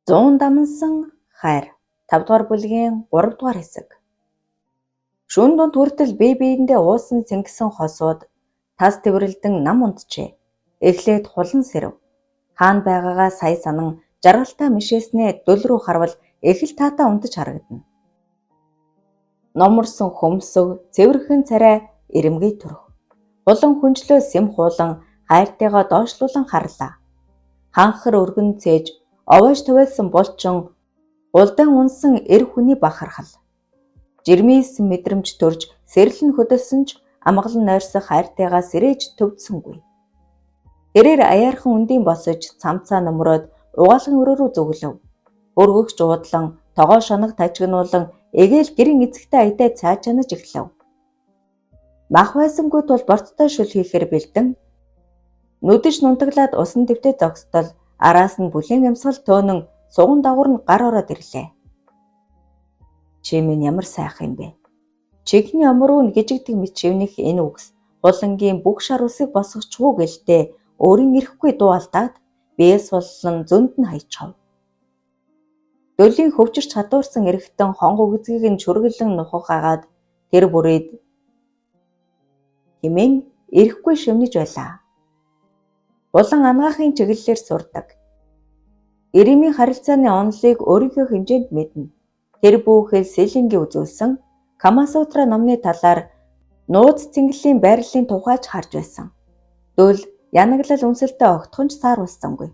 100 дамнсан хайр 5 дугаар бүлгийн 3 дугаар хэсэг. Шөнө дунд хүртэл бие биендээ уусан цэнгсэн хосууд тас тэврэлдэн нам унтжээ. Эхлээд хулан сэрэв. Хаана байгаагаа сая санан жаргалтай мишээснээ дөл рүү харвал их л таатаа унтаж харагдана. Номорсон хөмсөг, цэвэрхэн царай, ирэмгий төрх. Хулан хүнчлөө сэм хуулан хайртайгаа доошлуулан харлаа. Ханхар өргөн цээж овоож тавиалсан булчин улдаан унсан эр хүний бахархал. Жирмийсэн мэдрэмж төрж сэрлэн хөдөлсөн ч амгалан нойрсох хайртайгаа сэрээж төвдсөнгүй. Тэрээр аяархан үндийн босож цамцаа нөмрөөд угаалгын өрөө рүү зүглөв. Өргөгч уудлан тогоо шоног тажигнуулан эгээл гэрийн эцэгтэй аядай цаачаанаж эхлэв. Мах байсангүй тул борцтой шүл хийхээр бэлдэн нүдэж нунтаглаад усан дэвтээ зогсдол араас нь бүлээн амьсгал төөнөн суган дагуур нь гар ороод ирлээ. Чи минь ямар сайхан юм бэ? Чигний омруу гжигдэг мэт шивнэх энэ үгс хулангийн бүх шар усыг босгочихгүй гэлтэй өөрийн ирэхгүй дуу алдаад биес боллон зөнд нь хаячихав. Дөлийн хөвчөрч хадуурсан эрэхтэн хонго үгзгийг нь чүргэлэн нухах агаад тэр бүрээд хэмээн ирэхгүй шивнэж байлаа. Улан ангаахын чиглэлээр сурдаг. Иремийн харилцааны онолыг өөрийнхөө хэмжээнд мэднэ. Тэр бүхэл Селингийн үзүүлсэн Камасутра номны талаар нууц цэнгэлийн байрлалын тухайч харж байсан. Дөл янаглал үнсэлтэй огтхонч сааруулсангүй.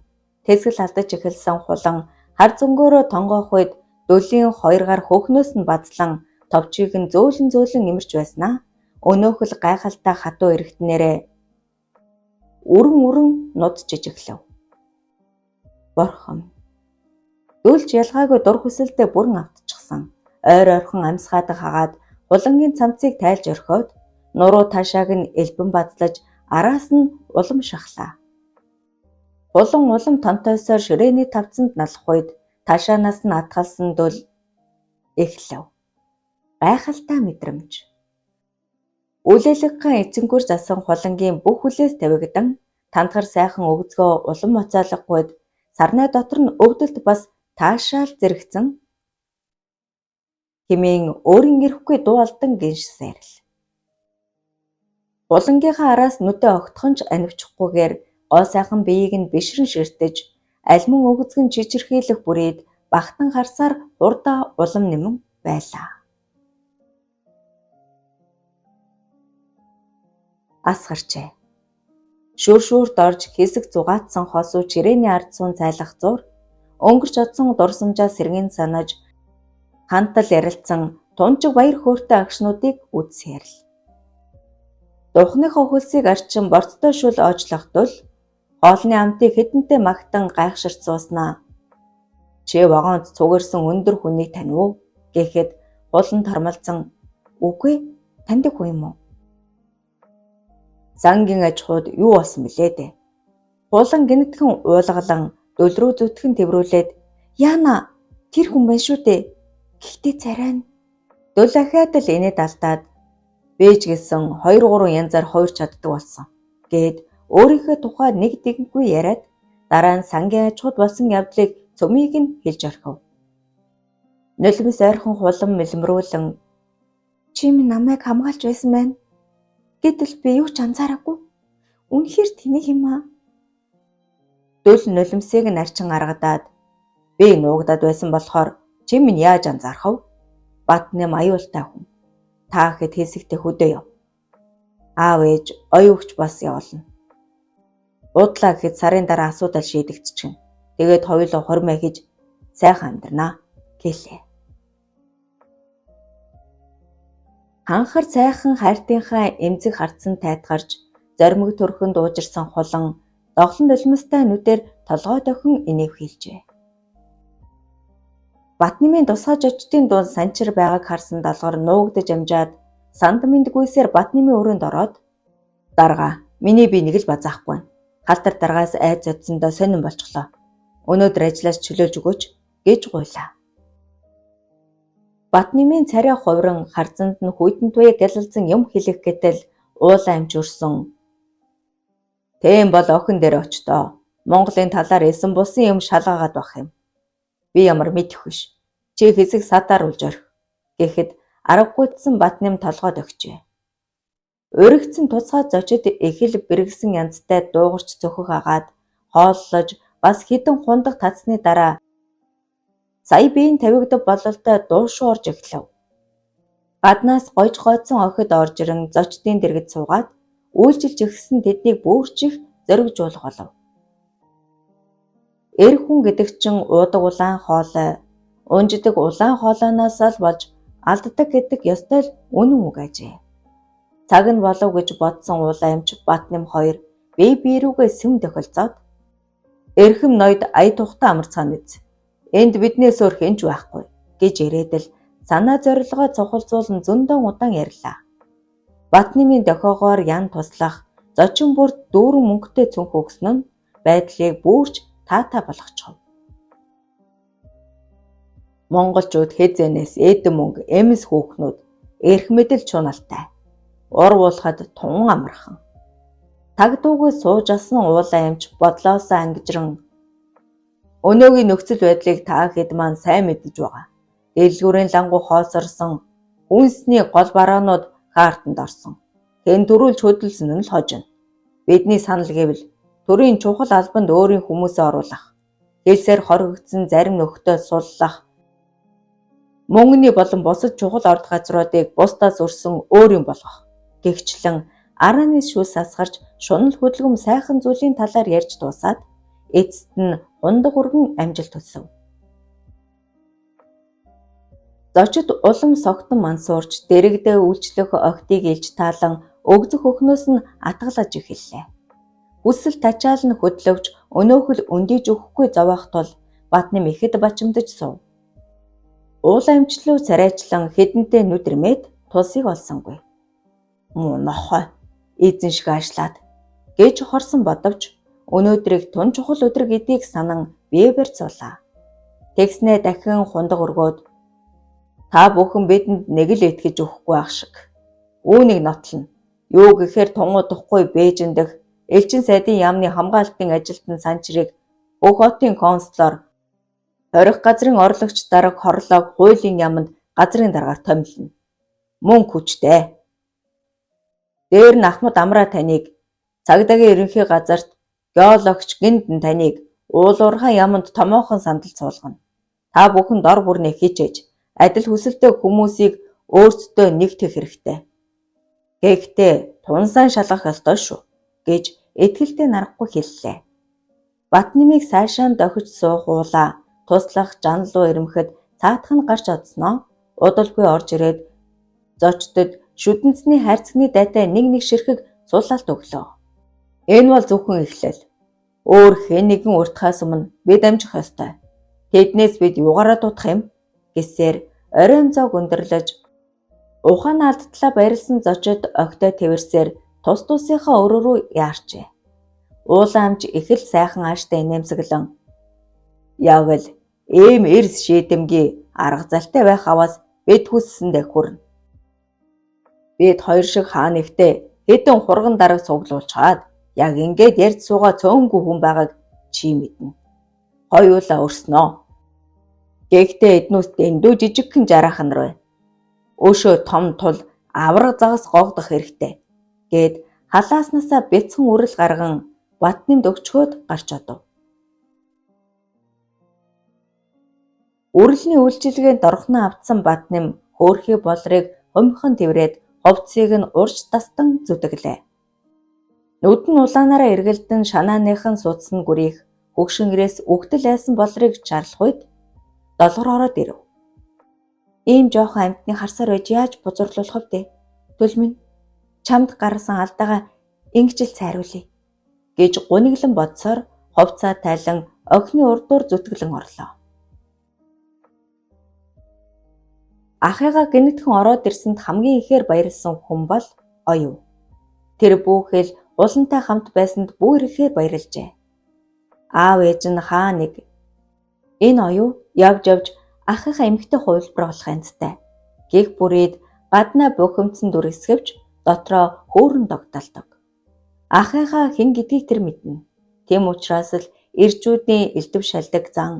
Тэсгэл алдаж эхэлсэн хулан хар зөнгөөрөө тонгоох үед дөлийн хоёр гар хөхнөөс нь базлан товчийг нь зөөлөн имэрч байснаа өнөөхөл гайхалтай хатуу эрэхтнэрээ үрэн нудчиж эхлэв. Борхон. Дөлж ялгаагүй дур хүсэлтэд бүрэн автчихсан. Ойр ойрхон амьсгаадаг хагаад хулангийн цамцыг тайлж орхиод нуруу таашааг нь элбэн бадлаж араас нь улам шахлаа. Улам тонтойсоор ширээний тавцанд налах үед таашаанаас нь атгалсан дөл эхлэв. Гайхалтай мэдрэмж. Үлээлгэн эцэнгүүр засан хулангийн бүх хүлээс тавигдан тантгар сайхан өгзгөө улам моцоолгохгүйд сарнай дотор нь өвдөлт бас таашаал зэрэгцэн хэмээн өөрийн ирэхгүй дуу алдан гиншсээрл. Хулангийнхаа араас нүдэ огтхонч анивчихгүйгээр гоо сайхан биеийг нь бишрэн ширтэж альман өгзгөн чичирхийлэх бүрээд багтан харсаар хурдаа улам нэмэн байлаа. Ас гарчээ. Шүршүрт орж хэсэг зугаатсан хосуу чирээний ард суун цайлах зур өнгөрч одсон дурсамжаа сэргэн санаж хантал ярилцсан тунжиг баяр хөөртэй агшнуудыг үзсээрл. Духныхоо хөлсийг арчин борцтой шүл оожлох тул хоолны амтыг хэдэнтэй магтан гайхширч сууснаа. Чи вагонд цугэрсэн өндөр хүнийг танив уу гэхэд хулан тармалзан үгүй таньдаг хүн юм уу? Зангийн аж ахуйд юу болсон бэлээ дээ? Хулан гинэтхэн уулгалан дөл рүү зүтгэн тэврүүлээд яана тэр хүн байна шүү дээ. Гэхдээ царай нь дөл ахаад л инээд алдаад бэж гэсэн 2-3 янзаар хувирч чаддаг болсон. Гээд өөрийнхөө тухай нэг дэггүй яриад дараа нь сангийн аж ахуйд болсон явдлыг цөмийг нь хэлж орхив. Нулимс ойрхон хулан мэлмрүүлэн чи минь намайг хамгаалж байсан байна. Гэтэл би юу ч анзаараагүй. Үнэхээр тэнийх юм аа. Дөл нулимсыг нь арчин гаргадаад би нуугдаад байсан болохоор чи минь яаж анзаарах вэ? Батнэм аюултай хүн. Та хэд хэсэгтээ хөдөө яв. Аав ээж оюугч бас явуулна. Удлаа гэхэд сарын дараа асуудал шийдэгдчихнэ. Тэгээд хоёулаа хормой хийж сайхан амьдрнаа гэлээ. Ханхар сайхан хайртынхаа эмзэг хардсан тайтгарч зоримог төрхөнд уужирсан хулан доглон нулимстай нүдээр толгой дохин инэв хийлжээ. Батнымын тусгай жочдын дунд санчир байгааг харсан далгар нуугдаж амжаад санд мэндгүйсээр Батнымын өрөөнд ороод дарга миний би нэг л базаахгүй. Халтар даргаас айц зодсондоо сонирн болчихлоо. Өнөөдөр ажлаас чөлөөлж өгөөч гэж гуйлаа. Батнымын царай хувран харцанд нь хүйтэн туяа гялалзан юм хэлэх гэтэл уулаа амж өрсөн. Тэм бол охин дээр очтоо. Монголын талаар эсэн бусын юм шалгаагаад байх юм. Би ямар мэдэх биш. Чи хэсэг садаар улж орхи гэхэд аргагүйдсэн Батнам толгойд өгчээ. Өргөцсөн туцхай зочид эхэл бэргсэн янзтай дуугарч цөхөг агаад хооллож бас хідэн хундаг татсны дараа сая биеийн тавигдав бололтой дуушуу орж эхлэв. Гаднаас гойж гойцсон охид орж ирэн зочдын дэргэд суугаад үйлчилж ихсэн тэднийг бүрчих зоригжуулах болов. Эр хүн гэдэг чинь уудаг улаан хоолой, унждаг улаан хоолойноос л болж алддаг гэдэг ёстой л үнэн үг ажээ. Цаг нь болов гэж бодсон улаамч Батнам хоёр бие биерүүгээ сэм тохилцоод эрхэм ноёд ая тухтай амарцгаан үз. Энд биднээс өөр хинч байхгүй гэж ирээд л санаа зорилгоо цохолзуулан зөндөө удаан ярьлаа. Батнамын дохиогоор ян туслах, зочин бүр дүүрэн мөнгөтэй цүнх өгсөн нь байдлыг бүрч таатай болгочихов. Монголчууд хэзэнээс эдэн мөнгө эмс хүүхнүүд эрх мэдэл чуналтай. Урвуулахад тун амархан. Тагдуугүй сууж асан уулаамч бодлоосоо ангижран өнөөгийн нөхцөл байдлыг та хэд маань сайн мэдэж байгаа. Дэлгүүрийн лангуу хоосорсон хүнсний гол бараанууд хаартанд орсон. Хэн төрүүлж хөдөлсөн нь л хожино. Бидний санал гэвэл төрийн чухал албанд өөрийн хүмүүсээ оруулах, хэлсээр хоригдсон зарим нөхдөө суллах, мөнгөний болон бусад чухал орд газруудыг бусдаас өрсөн өөрийн болгох. Тэгчлэн арааны шүүс асгарч шунал хөдөлгөм сайхан зүйлийн талаар ярьж дуусаад эцэст нь хундаг өргөн амжилт төсөв. Зочид улам согтон мансуурч дэрэгдээ үйлчлэх охидыг илж таалан өгзөх өхнөөс нь атгалаж эхэллээ. Хүсэл тачаал нь хөдлөвч өнөөхөл өндийж өгөхгүй зовоох тул Батнам ихэд бачимдаж сув. Уулаамчлуу царайчлан хэдэнтэй нүдэрмээд тулсыг олсонгүй. Муу нохой эзэн шиг аашлаад гэж хорсон бодовч өнөөдрийг тун чухал өдөр гэдгийг санан бие барьцуулаа. Тэгснээ дахин хундаг өргөөд та бүхэн бидэнд нэг л итгэж өгөхгүй ах шиг. Үүнийг нотлно. Юу гэхээр тунгуудахгүй Бээжиндх элчин сайдын яамны хамгаалтын ажилтан санчрыг бүх хотын консулоор хорих газрын орлогч дарга хорлоог хуулийн яамд газрын даргаар томилно. Мөн хүчтэй. Дээр нь Ахмад Амраа таныг цагдаагийн ерөнхий газарт геологч гиндэн таныг уулуурхай яамд томоохон сандал суулгана. Та бүхэн дор бүрнээ хичээж адил хүсэлтэй хүмүүсийг өөрсдөө нэгтгэх хэрэгтэй. Гэхдээ тунсаа шалгах ёстой шүү гэж итгэлтэй нарахгүй хэллээ. Батнамыг сайшаан дохиж суух уулаа туслах жанлуу ирэмхэд цаатах нь гарч одсноо удалгүй орж ирээд зочдод шүдэнцний хайрцагны дайтай нэг ширхэг суулалт өглөө. Энэ бол зөвхөн эхлэл. Өөр хэн нэгэн уртхаас өмнө бид амжих ёстой. Тэднээс бид юугаараа дутах юм? Гэсээр оройн зог өндөрлөж ухаан алдтлаа баярлсан зочид огтой тэрсээр тус тусынхаа өрөө рүү яарчээ. Уулаамж их л сайхан ааштай инээмсэглэн яг л ийм эрс шийдэмгий арга залтай байх аваас бид хүссэндээ хүрнэ. Бид хоёр шиг хаан ихтэй хэдэн хурган дарга цуглуулчаад яг ингээд ярьж суугаа цөөнгүй хүн байгааг чи мэднэ. Хоёулаа өрснөө. Гэхдээ эднүүс дэндүү жижигхэн жараахан нар бай. Өшөө том тул авраг загас гоогдох хэрэгтэй гэд халааснасаа бяцхан үрэл гарган Батнамд өгчхөөд гарч одов. Үрэлний үйлчилгээнд орхноо автсан Батнам хөөрхий болрыг хумхан тэврээд ховцыг нь урж тастан зүдэглээ. Нүд нь улаанаараа эргэлдэн шанааныхан судсан гүрийх хөгшингэрээс үгтэл айсан болрыг чарлах үед долгор ороод ирэв. Ийм жоохон амьтны харсаар байж яаж бузуурлуулах вэ? Төл минь чамд гарсан алдаагаа ингэжл цайруулъя гэж гуниглан бодсоор ховцаа тайлан охины урдуур зүтгэлэн орлоо. Ахыгаа гинэтхэн ороод ирсэнд хамгийн ихээр баярлсан хүн бол оюу. Тэр бүхэл улантай хамт байсанд бүр ихээр баярлжээ. Аав ээж нь хаа нэг энэ оюу явж ахыхаа эмэгтэй хувилбар болох анцтай. Гих бүрээд гаднаа бухимдсан дүрсгэвч дотроо хөөрөн догтолдог. Ахыхаа хэн гэдгийг тэр мэднэ. Тэм учраас л ирчүүдийн элдв шалдаг зан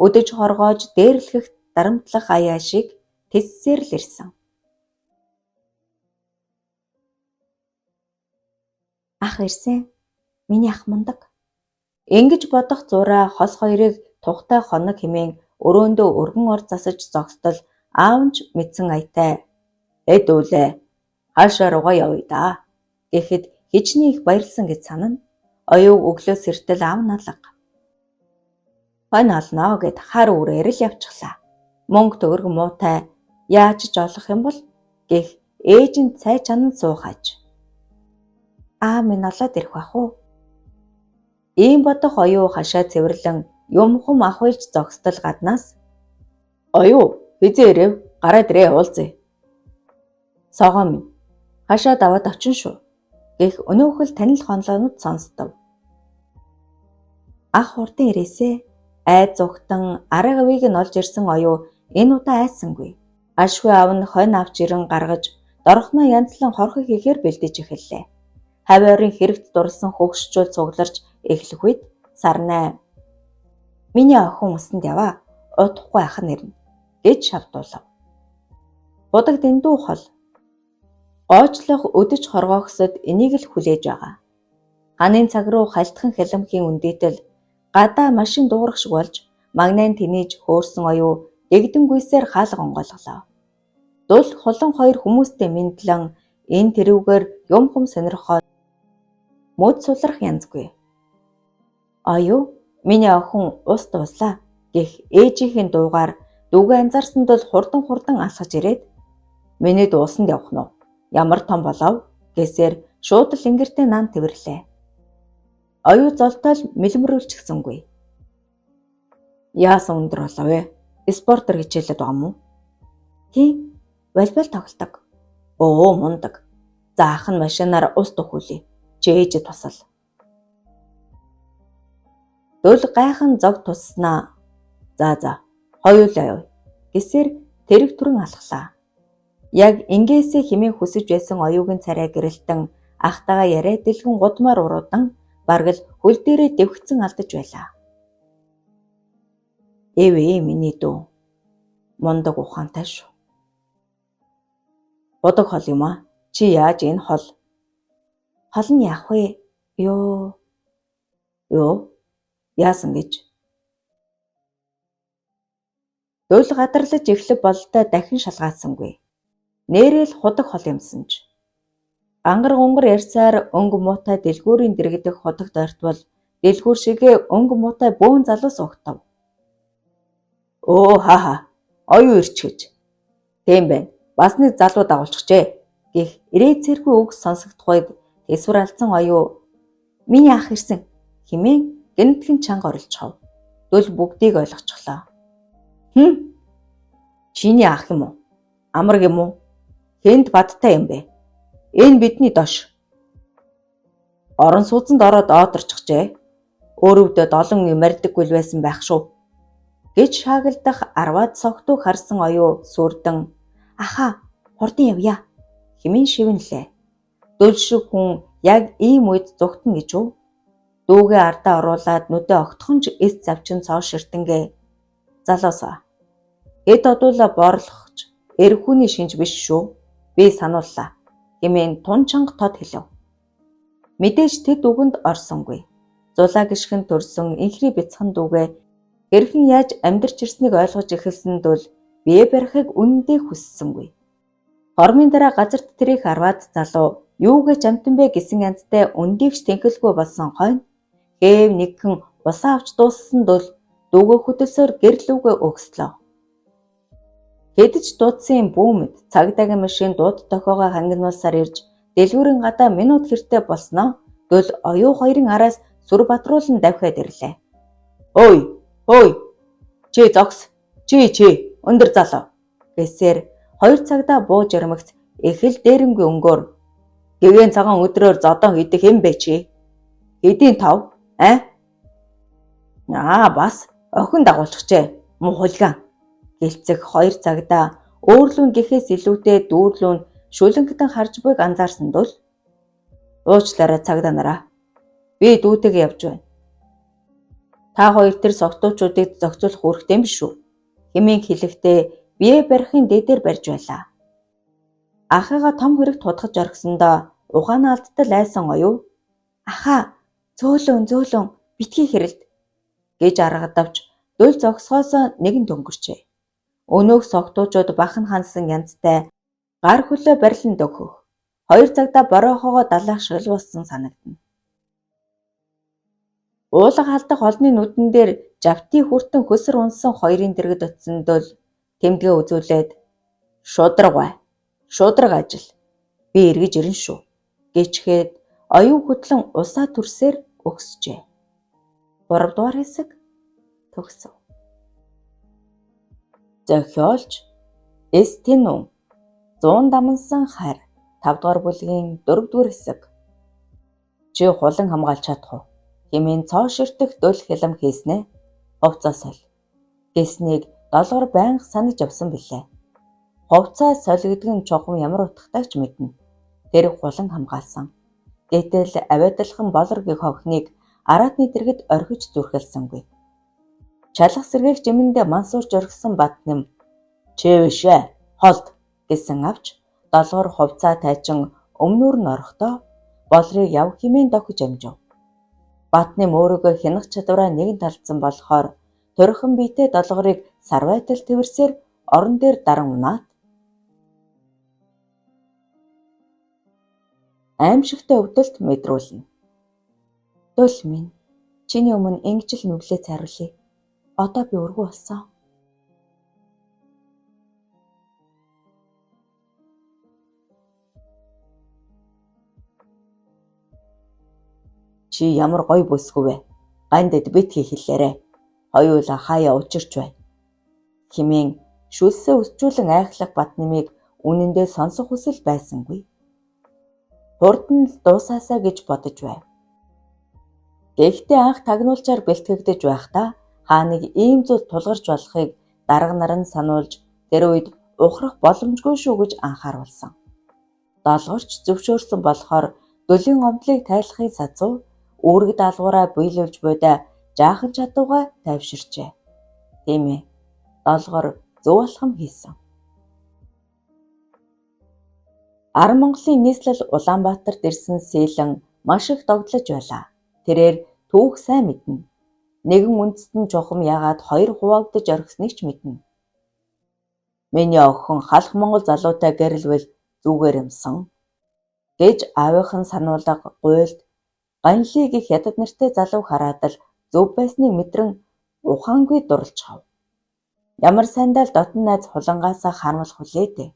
өдөж хоргоож дээрлэх дарамтлах аяа шиг тэссээр л ирсэн. Ах ирсэн. Миний ах мундаг. Ингэж бодох зураа хос хоёрыг тухтай хоног хэмээн өрөөндөө өргөн ор засаж зогсдол аав нь ч мэдсэн аятай. Эд үлээ. Хаашаа руугаа явъя да. Гэхэд хичнээн их баярлсан гэж санана. Оюу өглөө сэртэл аав налга. Хонь олноо гэд хар үрээр л явчихлаа. Мөнгө төгрөг муутай яаж ч олох юм бол гэх ээж нь цай чанан суухаж. Аа минь олоод ирэх бах уу? Ийм бодох оюу хашаа цэвэрлэн юмхам ахвалж зогсдол гаднаас оюу хизээ ирэв гараад ирээ уулзъя. Согоо минь хашаа даваад очин шүү гэх өнөөхөл танил хонлоонууд сонсдов. Ах хурдан ирээсэ айд зүгтэн арга авийг нь олж ирсэн оюу энэ удаа айсангүй. Ашгүй аав нь хонь авч ирэн гаргаж дорхноо янзлан хорхох ихээр бэлдэж эхэллээ. Хавиорын хэрэгт дурласан хөгшчүүл цугларч эхлэх үед Сарнай миний охин усанд яваа удахгүй ах нь ирнэ гэж шавдуулав. Будаг дэндүү хол гоочлох өдөж хоргоохсод энийг л хүлээж байгаа. Ганын цаг руу хальтхан хяламхийн үндийтэл гадаа машин дуурах шиг болж магнайн тэнийж хөөрсөн оюу дэгдэн гүйсээр хаалга онгойлголоо. Дул холон хоёр хүмүүстэй мэдлэн энэ тэрүүгээр юмхам сонирхоод мөд сулрах янзгүй. Оюу миний охин ус дууслаа гэх ээжийнхэн дуугаар дүүгээ анзаарсанд бол хурдан алхаж ирээд миний дуусанд явах нь ямар том болов гэсээр шууд л ингэртэй наан тэвэрлээ. Оюу золтоол мэлмрүүлчихсэнгүй. Яасан өндөр болов вэ? Спортер хичээлээд байгаа мó? Тийм, волейбол тоглодог. Оо мундаг. За ах нь машинаар ус дөхүүлээ. Чи ээжэд тусал. Дөл гайхан зог тусснаа. За хоёулаа яв. Гэсээр тэрэг түрэн алхлаа. Яг ингээсээ хэмээн хүсэж байсан оюугийн царай гэрэлтэн ахтайгаа яриа дэлгэн гудмаар уруудан бараг л хөл дээрээ дэвхцэн алдаж байлаа. Эвээ миний дүү. Мундаг ухаантай шүү. Бодог хол юм аа. Чи яаж энэ хол? Хол нь яах вэ? Юу? Яасан гэж? Дөл гадарлаж эхлэх бололтой дахин шалгаасангүй. Нээрэл худаг хол юмсан ч. Ангар гонгор ярьсаар өнгө муутай дэлгүүрийн дэрэгдэх худаг дойртвол дэлгүүр шигээ өнгө муутай бөөн залуус угтав. Оо хаа. Оюу ирчихэж. Тийм байна. Бас нэг залуу дагуулчихжээ гэх ирээд цэргүй үг сонсогдох үед тэсвэр алдсан оюу миний ах ирсэн хэмээн гэнэтхэн чанга орилчхав. Дөл бүгдийг ойлгочихлоо. Чиний ах юм уу? Амраг юм уу? Хэнд бадтай юм бэ? Энэ бидний дош. Орон сууцанд ороод оодорчихжээ. Өөрөвдөө долон юмардаггүй байсан байх шүү. Гэж шаагилдах арваад согтууг харсан оюу сүрдэн аха хурдан явъя хэмээн шивнэлээ. Дөл шиг хүн яг ийм үед зүгтэн гэж үү? Дүүгээ ардаа оруулаад нүдэ огтхонч эс завчин цоо ширтэнгээ. Залуусаа. Эд одуула боорлохч эрх хүний шинж биш шүү. Би санууллаа. Хэмээн тун чанга тод хэлв. Мэдээж тэд үгэнд орсонгүй. Зулаа гიშгэн төрсөн инхри бяцхан дүүгээ хэрхэн яаж амьдарч ирснийг ойлгож эхэлсэнд бол бие барихыг үнэндээ хүссэнгүй. Хормын дараа газарт тэрийг харваад залуу юугэж амтан бэ гэсэн янзтай өндийгч тэнхэлгүй болсон хойно хэв нэгхэн усаа авч дууссанд бол дүүгээ хөдөлсөөр гэрлүүгээ өгслөө. Хэдэж дуудсан бүүмэд цагдаагийн машин дууд тохиогоо хангинуулсаар ирж дэлгүүрийн гадаа минут хэртэй болсноо дөл оюу хоёрын араас сүр батруулан давхиад ирлээ. Ой чи зогс чи өндөр залуу гэсээр хоёр цагдаа бууж ярмагц эхэл дээрэнгүй өнгөөр гэвэн цагаан өдрөөр зодон идэх юм бэ чи? Хэдийн тав? Бас охин дагуулчихжээ. Муу хулган. Гэлцэх хоёр цагдаа өөрлүүн гэхээс илүүтэй дүүрлүүн шүлэнхтэн харж буйг анзаарсанд бол уучлаарай цагдаа нараа. Би дүүтэйгээ явж байна. Та хоёр тэр согтуучуудыг зохицуулах үүрэгтэй юм шүү. Хэмээн хэлэхдээ бие барихын дээдээр барьж байлаа. Ахыгаа том хэрэг тудахж орхисондоо ухаанаа алдтал айсан оюу "Ахаа, зөөлөн битгий хэрэлд" гэж аргадавч дул зогсохоос нэгэн дөнгөрчээ. Өнөөх согтуучууд бахан хансан янзтай гар хөлөө барилан дөгхөх. 2 цагта боройхоогоо далайх шиг л болсон санагдана. Уулга халдах олны нүдэн дээр жавти хүртэн хөсөр унсан хоёрын дэргэд утсан дөл тэмдгээ үзүүлээд шудраг ажил. Би эргэж ирнэ шүү гэчгээд оюун хөтлөн усаа түрсээр өгсөжээ. 3 дугаар хэсэг төгсөв. Зохиолч Эстинун 100 дамнсан хайр 5 дугаар бүлгийн 4 дугаар хэсэг. Чи хулан хамгаалж чадах уу? Хэмээн цоо ширтэх дөл хялам хийснэ. Хувцас соль гэснийг долгор байнга санаж явсан билээ. Хувцас соль гэдэг нь чухам ямар утгатай ч мэднэ. Тэр хулан хамгаалсан. Гэтэл авиадалхан болор гэх охиныг араатны дэргэд орхиж зүрхэлсэнгүй. Чалах сэргээх жимэндээ мансуурж орхисон Батнам "Чи биш ээ, холд" гэсэн авч долгор хувцаа тайчин өмнөр нь орохдоо болрыг яв хэмээн дохиж амжив. Батнам өөрийгөө хянах чадвараа нэгэн талдсан болохоор турхан биетэй долгорыг сарвайтал тэрсээр орон дээр даран унаад аимшигтай өвдөлт мэдрүүлнэ. Дөл минь, чиний өмнө ингэж л нүглээ цайруулъя. Одоо би өргөө болсон. Чи ямар гоё бүсгүй вэ? Гандад битгий хэллээрэ. Хоёулаа хаяа учирч бай. Хэмээн шүлсээ өсчүүлэн айхлах Батнамыг үнэндээ сонсох хүсэл байсангүй. Хурд нь л дуусаасаа гэж бодож байв. Гэхдээ анх тагнуулчаар бэлтгэгдэж байхдаа хааныг ийм зүйл тулгарч болохыг дарга нар нь сануулж тэр үед ухрах боломжгүй шүү гэж анхааруулсан. Долгорч зөвшөөрсөн болохоор дөлийн гомдлыг тайлахын сацуу үүрэг даалгавраа биелүүлж буйдаа жаахан чадвараа тайвширчээ. Тийм ээ. Долгор зөв алхам хийсэн. Ар Монголын нийслэл Улаанбаатарт ирсэн сэлэн маш их догдлож байлаа. Тэрээр түүх сайн мэднэ. Нэгэн үндэстэн чухам яагаад хоёр хуваагдаж орхисныг ч мэднэ. Миний охин халах Монгол залуутай гэрэлвэл зүгээр юмсан гэж аавынхан сануулга гуйлд Ганлиг их ядад нэртэй залуу хараад л зөв байсныг мэдрэн ухаангүй дурлж хав. Ямар сайндаа л дотн найз хулангаасаа харамлах хүлээ дээ.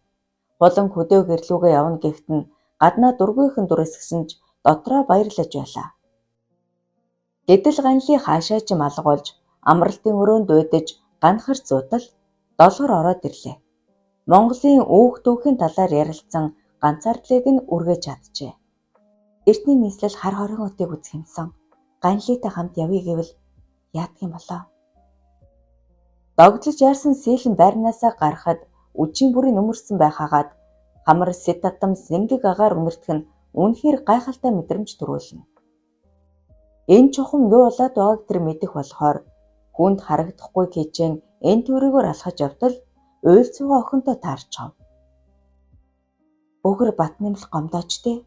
Хулан хөдөө гэрлүүгээ явна гэхэд нь гаднаа дургүйхэн дүрэсгсэн ч дотроо баярлаж байлаа. Гэтэл Ганли хаашаа ч алгуулж амралтын өрөөнд уйдаж ганахар зуутал долгор ороод ирлээ. Монголын үүх түүхийн талаар ярилцсан ганцаардлыг нь үргэж чаджээ. Эртний нийслэл хар хорин утыг үзэх юмсан. Ганлитай хамт явъя гэвэл яадаг юм болоо. Догдлож яарсан сэлэн байрнаасаа гарахад үжийн бүрийн өмөрсөн байхаагаад хамар сэт татам зэнгэг агаар үнэртэх нь үнэхээр гайхалтай мэдрэмж төрүүлнэ. Энэ чухам юу болоод байгааг тэр мэдэх болохоор хүнд харагдахгүй гэжэн энэ төрөөгөр алхаж явтал уйлцууга охинтой таарчав. Өгөр Батнамл гомдоочтэй.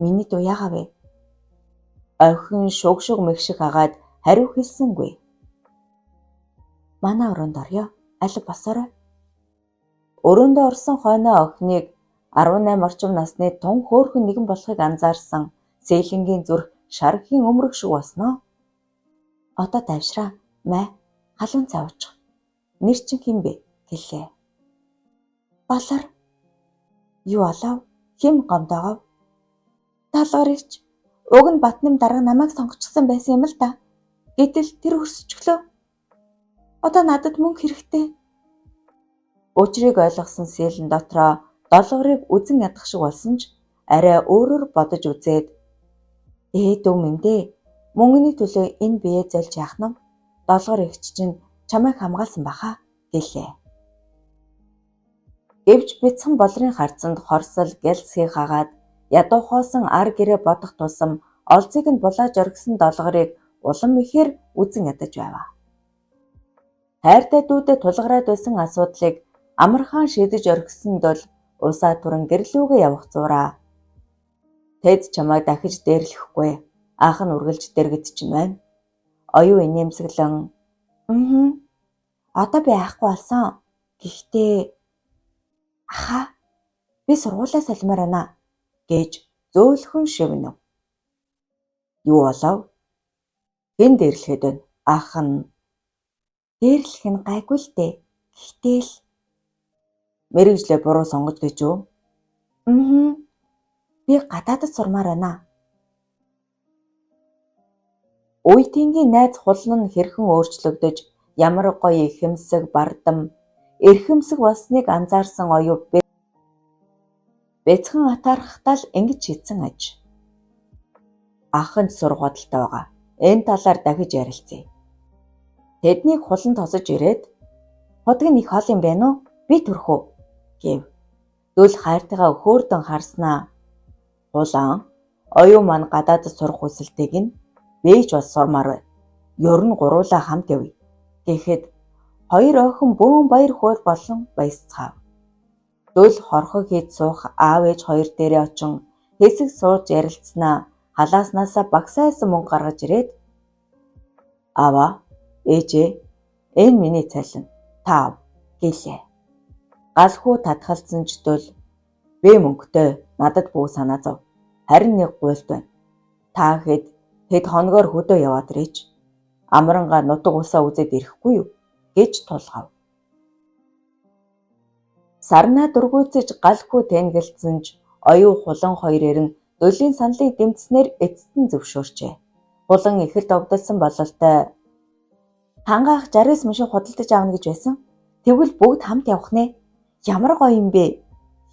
Миний дуу яагаа вэ? Охин шуг мэгших агаад хариу хэлсэнгүй. Манай өрөөнд орё. Аль босоорой. Өрөөндөө орсон хойноо охиныг 18 орчим насны тун хөөрхөн нэгэн болохыг анзаарсан сэлэнгийн зүрх шархийн өмрөг шиг болсноо. Одоо давшраа, май, халуун цавж. Нэр чин хэн бэ? Гэлээ. Болор. Юу олов? Хэм гомдоогов? Талгарыч. Уг нь Батнам дарга намайг сонгочихсон байсан юм л да. Гэтэл тэр өсөжглөө. Одоо надад мөнгө хэрэгтэй. Учрыг ойлгосон сэлэн дотроо долгорыг үзэн ядах шиг болсон ч арай өөрөөр бодож үзээд дүү минь дээ. Мөнгөний төлөө энэ биеэ зольж яах нь? Долгор ихч чинь чамайг хамгаалсан баха гэлээ. Гэвч бяцхан болрын харцанд хорсол гэлсхийг хагаад ядуу хоосон ар гэрээ бодох тусам олзыг нь булааж оргисон долгорыг улам ихээр үзэн ядаж байв. Хайртай дүүдэд тулгараад байсан асуудлыг амархан шийдэж орхисонд бол усаа туран гэрлүүгээ явах зураа. Тэд чамайг дахиж дээрлэхгүй. Аах нь үргэлж дэргэд чинь байна. Оюу инээмсэглэн одоо би аахгүй болсон. Гэхдээ аха би сургуулаа салмаар байна гэж зөөлхөн шивнэв. Юу болов? Хэн дээрлэхэд байна? Аах нь дээрлэх нь гайгүй л дээ. Гэхдээ л мэрэгжлээ буруу сонгож гэж үү? Би гадаадд сурмаар байна. Үеийнгийн найз хулн нь хэрхэн өөрчлөгдөж ямар гоё ихэмсэг бардам эрхэмсэг болсныг анзаарсан оюу бяцхан атаархтаа л ингэж шийдсэн аж. Ах нь сурах бодолтой байгаа. Энэ талаар дахиж ярилцъя. Тэднийг хулан тосож ирээд "Ходог нь их хол юм байна уу? Би төрөх үү?" гэв. Дүүл хайртайгаа хөөрдөн харснаа. Хулаан оюу маань гадаадд сурах хүсэлтийг нь бийж бас сурмаар байна. Ер нь гуруулаа хамт явъя гэхэд хоёр охин бөөн баяр хөөр болон баясцгаав. Дүүл хорхог хийж суух аав ээж хоёр дээрээ очин хэсэг сууж ярилцсанаа халааснасаа багсаасан мөнгө гаргаж ирээд "Аваа, ээжээ, энэ миний цалин. Та ав" гэлээ. Галхуу татгалзсан ч дүүл "Би мөнгөтэй, надад бүх санаа зов. Харин нэг гуйлт байна. Та хэд тэд хоногоор хөдөө яваад ирээч. Амрангаа нутаг усаа үзээд ирэхгүй юу?" гэж тулгав. Сарнаа дургуйцэж галхуу тэнгэлцэн ч оюу хулан хоёр эрен дуулийн саналыг дэмжснээр эцэст нь зөвшөөрчээ. Хулан ихэд овдолсон бололтой "Тангаах 69 машин худалдаж аавна гэж байсан. Тэгвэл бүгд хамт явах нэ. Ямар гоё юм бэ?"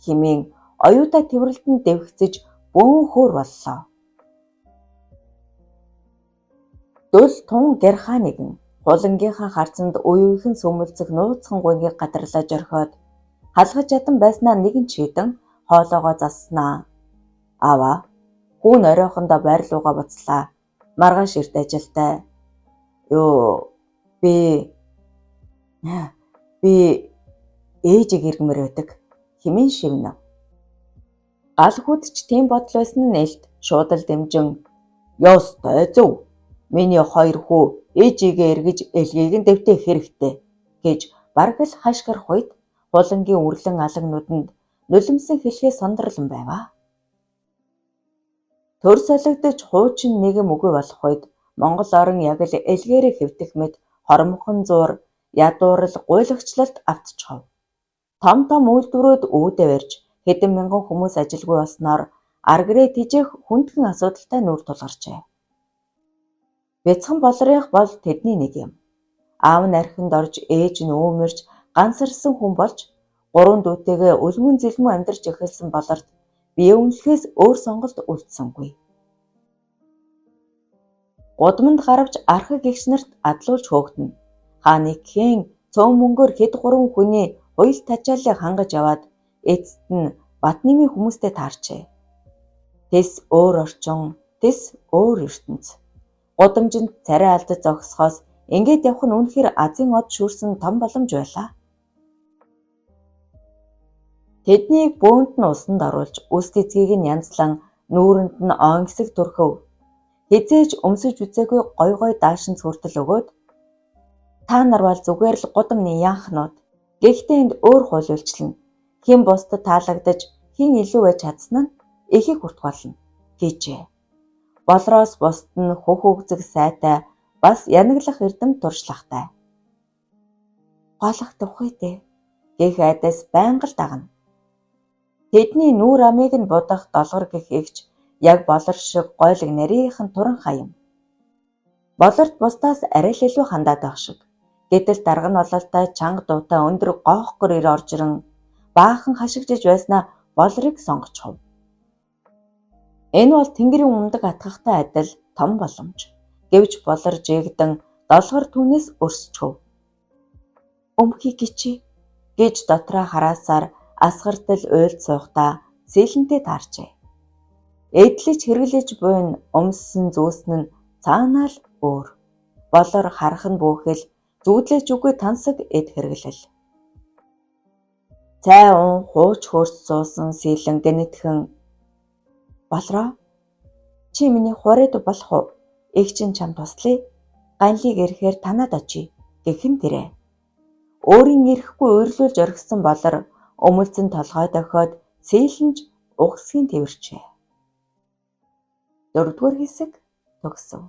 хэмээн оюутаа тэврэлтэн дэвхцэж бөөн хөөр боллоо. Дүүл тун гэрхаа нэгэн хулангийнхаа харцанд уюухан сүмэлцэх нууцхан гүнгийг гадарлаж орхиод халгаж ятан байснаа нэгэн чийдэн хоолоогоо заснаа. "Аваа, хүүн оройхондоо байрлууга буцлаа. Маргааш эрт ажилтай. Би ээжийг иргэмээр байдаг" хэмээн шивнэв. Галхууд ч тийм бодол байсан нь элт шууд л дэмжин "Ёстой зөв. Миний хоёр хүү ээжигээ эргэж элгийг нь дэвтэх хэрэгтэй" гэж бараг л хашгирах үед хулангийн үрлэн алагнууданд нулимсэн хэлхээ сондролон байв. Төр солигдож хуучин нэгэн үгүй болох үед Монгол орон яг л элгээрээ хэвтэх мэт хормхон зуур ядуурл гуйлагчлалт автчихав. Том том үйлдвэрүүд үүдээ барьж хэдэн мянган хүмүүс ажилгүй болсноор аргирээ тижээх хүндхэн асуудалтай нүүр тулгарчээ. Бяцхан болрынх бол тэдний нэг юм. Аав нь архинд орж ээж нь өөмөрж гансарсан хүн болж гурван дүүтэйгээ өлмөн зэлмэн амьдарч эхэлсэн болорт бие үнэлэхээс өөр сонголт үлдсэнгүй. Гудамд гаравч архаг эгч нарт адлуулж хөөгдөнө. Хааны хэн цөөн мөнгөөр хэд гурван хүний хуйлт тачааллыг хангаж аваад эцэст нь Батнэмийн хүмүүстэй таарчээ. Тэс өөр орчин, тэс өөр ертөнц. Гудамжинд царай алдаж зогсохоос ингээд явах нь үнэхээр азийн од шүүрсэн том боломж байлаа. Тэднийг бөөнд нь усанд оруулж үс гэцгийг нь янзлан нүүрэнд нь он гисэг төрхөв. Хизээж өмсөж үзээгүй гой даашин сүртэл өгөөд "Та нар бол зүгээр л гудамны яанхнууд. Гэхдээ энд өөр хууль үйлчлэнэ. Хэн бусдад таалагдаж хэн илүү байж чадсан нь ихийг хүрт болно" гэжээ. Болроос бусд нь хөх өгзөг сайтай бас янаглах эрдэм туршлагатай. "Голох тухай дээ" гэх айдас байнга л дагна. Тэдний нүүр амийг нь будах долгор гэх эгч яг болор шиг гойлог нарийнхан туран хаям. Болорт бусдаас арай л илүү хандаад байх шиг. Гэтэл дарга нь бололтой чанга дуутай өндөр гоох гэрээр орж ирэн баахан хашигжиж байснаа болрыг сонгочихов. Энэ бол тэнгэрийн ундаг атгахтай адил том боломж. Гэвч болор жигдэн долгор түүнээс өрсчөв. "Өмхий гिचээ" гэж дотроо хараасаар асгартал уйлд суухдаа сэлэнтэй таарчээ. Эдлэж хэрэглэж буйн өмссөн зүүсэн нь цаанаа л өөр. Болор харах нь бүхэл зүудлэж үгүй тансаг эд хэрэглэл. Цай ун хууч хөрс суусан сэлэн гэнэтхэн болроо чи миний хурид болох уу? Их чин чам туслая. Ганлыг ирэхээр танаад очие гэхэн тэрэ. Өөрийн ирэхгүй урилуулж орхисон болор өмөлцөн толгой дохиод сэлэнж угсгийн тэрчээ. 4-р хэсэг төгсөв.